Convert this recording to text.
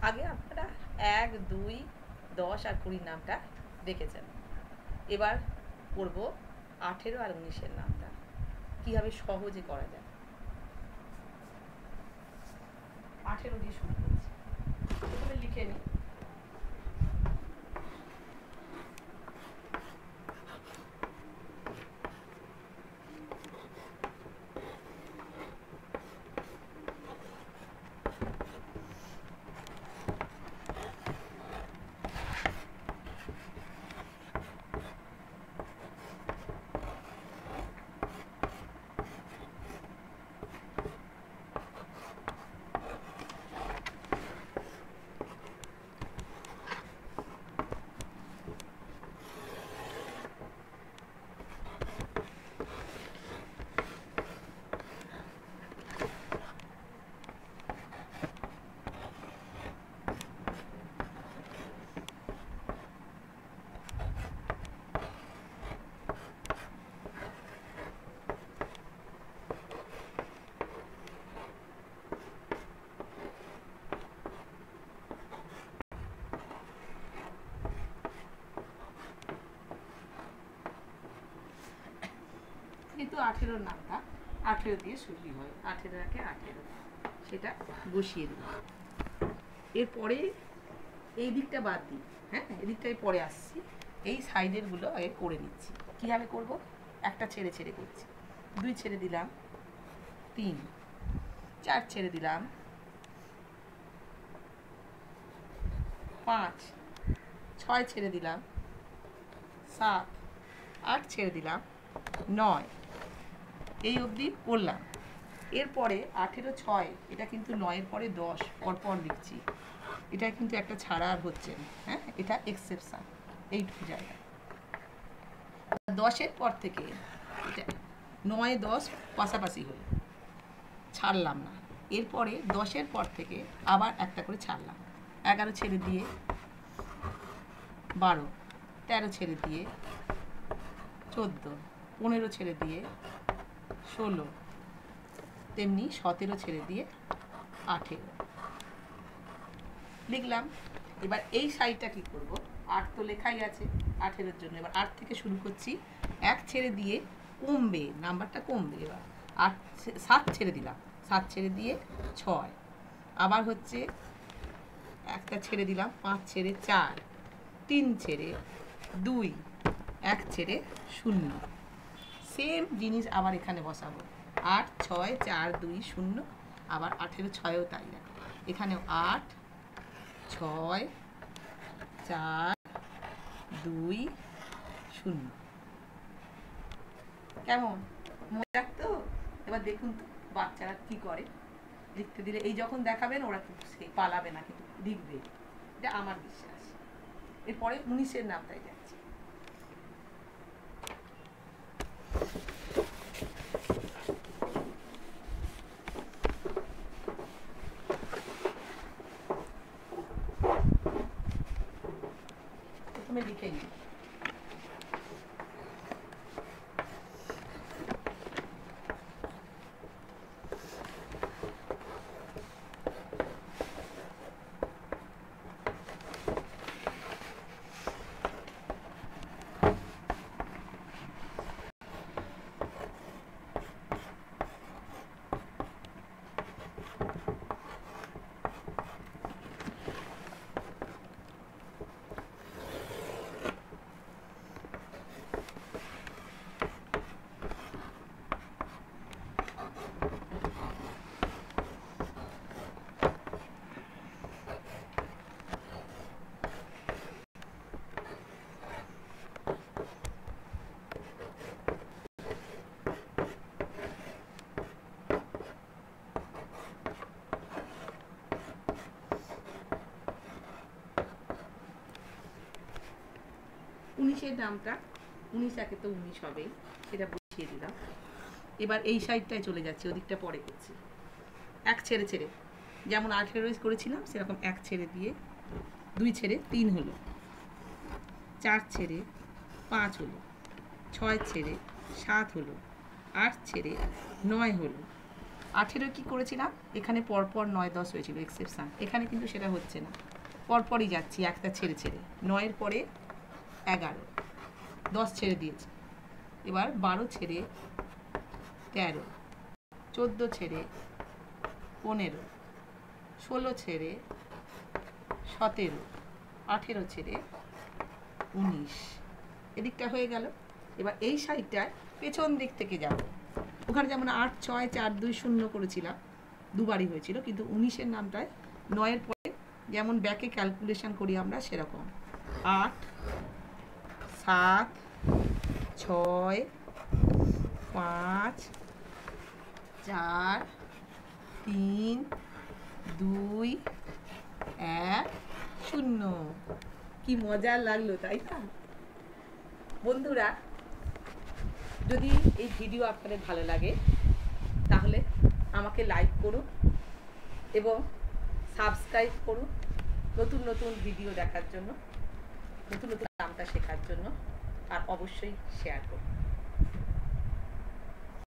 আগে আপনারা 1, 2, 10 আর 20 নামটা দেখেছেন। এবার করব 18 আর 19-এর নামটা কীভাবে সহজে করা যায়। 18 দিয়ে শুরু করছি। প্রথমে লিখে নিই। কিন্তু 18 নামটা 18 দিয়ে শুরু হয়, 18 সেটা বসিয়ে দিই। এরপরে এই দিকটা বাদ দিই, হ্যাঁ এদিকটায় পরে আসছি। এই সাইডেরগুলো আগে করে নিচ্ছি। কীভাবে করব? একটা ছেড়ে ছেড়ে করছি। 2 ছেড়ে দিলাম, 3, 4 ছেড়ে দিলাম, 5, 6 ছেড়ে দিলাম, 7, 8 ছেড়ে দিলাম, 9, এই অবধি করলাম। এরপরে 18, 6, এটা কিন্তু 9-এর পরে 10 পরপর লিখছি। এটা কিন্তু একটা ছাড়া আর হচ্ছে না, হ্যাঁ এটা এক্সেপশান এইটুকু জায়গা। 10-এর পর থেকে এটা 9, 10 পাশাপাশি হলো, ছাড়লাম না। এরপরে 10-এর পর থেকে আবার একটা করে ছাড়লাম। 11 ছেড়ে দিয়ে 12, 13 ছেড়ে দিয়ে 14, 15 ছেড়ে দিয়ে 16, তেমনি 17 ছেড়ে দিয়ে 18 লিখলাম। এবার এই সাইডটা কী করব? 8 তো লেখাই আছে 18-এর জন্য। এবার 8 থেকে শুরু করছি। 1 ছেড়ে দিয়ে কমবে, নাম্বারটা কমবে। এবার 7 ছেড়ে দিলাম, 7 ছেড়ে দিয়ে 6, আবার হচ্ছে একটা ছেড়ে দিলাম, 5 ছেড়ে 4, 3 ছেড়ে 2, 1 ছেড়ে 0। সেম জিনিস আবার এখানে বসাবো। 8, 6, 4, 2, 0। আবার 18, 6-এও তাই দেখো। এখানেও 8, 6, 4, 2, 0। কেমন মনে রাখতো? এবার দেখুন তো বাচ্চারা কি করে। লিখতে দিলে এই যখন দেখাবেন ওরা কিন্তু সেই পালাবে না, কিন্তু লিখবে, এটা আমার বিশ্বাস। এরপরে 19-এর নামটাই যাচ্ছে। প্রথমে লিখে নিই। উনিশের নামটা 19 একে তো 19 হবেই, সেটা বসিয়ে দিলাম। এবার এই সাইডটায় চলে যাচ্ছে, ওদিকটা পরে করছি। 1 ছেড়ে ছেড়ে, যেমন 18 করেছিলাম সেরকম 1 ছেড়ে দিয়ে 2 ছেড়ে 3 হলো, 4 ছেড়ে 5 হলো, 6 ছেড়ে 7 হলো, 8 ছেড়ে 9 হলো, 18 কি করেছিলাম, এখানে পরপর 9 10 হয়েছিল এক্সেপশন, এখানে কিন্তু সেটা হচ্ছে না, পরপরই যাচ্ছি একটা ছেড়ে ছেড়ে। 9-এর পরে 11, 10 ছেড়ে দিয়েছি, এবার 12 ছেড়ে 13, 14 ছেড়ে 15, 16 ছেড়ে 17, 18 ছেড়ে 19, এদিকটা হয়ে গেল। এবার এই সাইডটায় পেছন দিক থেকে যাব, ওখানে যেমন 8 6 4 2 0 করেছিলাম, দুবারই হয়েছিল, কিন্তু 19-এর নামটায় 9-এর পরে যেমন ব্যাকে ক্যালকুলেশন করি আমরা সেরকম 8 7 6 5 4 3 2 1 0। কি মজা লাগলো তাই না বন্ধুরা? যদি এই ভিডিও আপনাদের ভালো লাগে তাহলে আমাকে লাইক করুন এবং সাবস্ক্রাইব করুন নতুন নতুন ভিডিও দেখার জন্য, নতুন নতুন নামটা শেখার জন্য, আর অবশ্যই শেয়ার করুন।